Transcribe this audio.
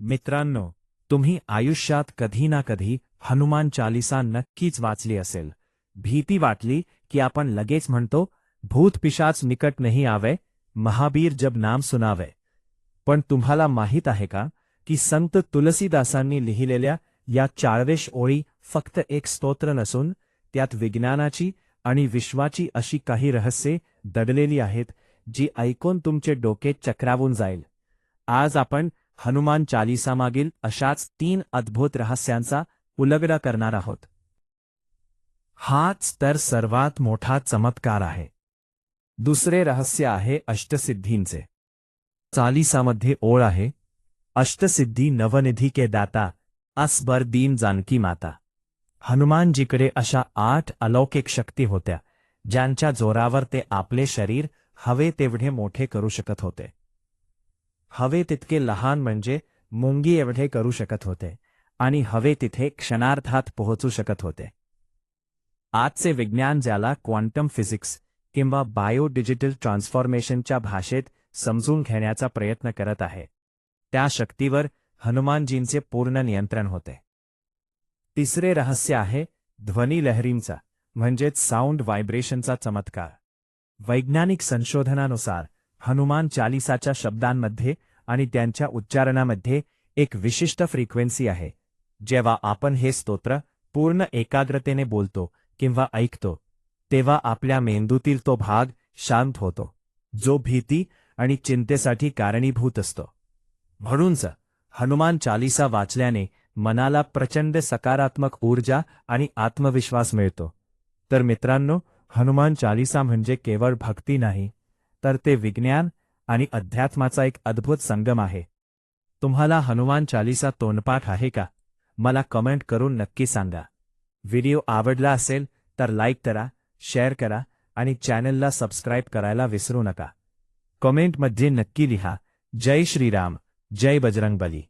मित्रांनो, तुम्ही आयुष्यात कधी ना कधी हनुमान चालीसा नक्कीच वाचली असेल. भीती वाटली की आपण लगेच म्हणतो, भूत पिशाच निकट नहीं आवे, महाबीर जब नाम सुनावे. पण तुम्हाला माहीत आहे का की संत तुलसीदासांनी लिहिलेल्या या 40 ओळी फक्त एक स्तोत्र नसून त्यात विज्ञानाची आणि विश्वाची अशी काही रहस्ये दडलेली आहेत जी ऐकून तुमचे डोके चक्रावून जाईल. आज आपण हनुमान चालीसामागील अशाच 3 अद्भुत रहस्यांचा उलगडा करणार आहोत. हाच तर सर्वात मोठा चमत्कार आहे. दुसरे रहस्य आहे अष्टसिद्धींचे. चालीसामध्ये ओळ आहे, अष्टसिद्धी नवनिधी के दाता, असबर दीन जानकी माता. हनुमानजीकडे अशा 8 अलौकिक शक्ती होत्या ज्यांच्या जोरावर ते आपले शरीर हवे तेवढे मोठे करू शकत होते. हवे तितके लहान म्हणजे मुंगी एवढे करू शकत होते आणि हवे तिथे क्षणार्धात पोहोचू शकत होते. आजचे विज्ञान ज्याला क्वांटम फिजिक्स किंवा बायो डिजिटल ट्रान्सफॉर्मेशनच्या भाषेत समजून घेण्याचा प्रयत्न करत आहे, त्या शक्तीवर हनुमानजींचे पूर्ण नियंत्रण होते. तिसरे रहस्य आहे ध्वनी लहरींचा म्हणजेच साऊंड व्हायब्रेशनचा चमत्कार. वैज्ञानिक संशोधनानुसार हनुमान चालीसाच्या शब्दांमध्ये आणि त्यांच्या उच्चारणामध्ये एक विशिष्ट फ्रिक्वेन्सी आहे. जेव्हा आपण हे स्तोत्र पूर्ण एकाग्रतेने बोलतो किंवा ऐकतो तेव्हा आपल्या मेंदूतील तो भाग शांत होतो जो भीती आणि चिंतेसाठी कारणीभूत असतो. म्हणूनच हनुमान चालीसा वाचल्याने मनाला प्रचंड सकारात्मक ऊर्जा आणि आत्मविश्वास मिळतो. तर मित्रांनो, हनुमान चालीसा म्हणजे केवळ भक्ती नाही, तर ते विज्ञान आणि अध्यात्माचा एक अद्भुत संगम आहे. तुम्हाला हनुमान चालीसा तोंडपाठ आहे का? मला कमेंट करून नक्की सांगा. व्हिडिओ आवडला असेल तर लाईक करा, शेअर करा आणि चॅनलला सबस्क्राईब करायला विसरू नका. कमेंटमध्ये नक्की लिहा, जय श्रीराम, जय बजरंगबली.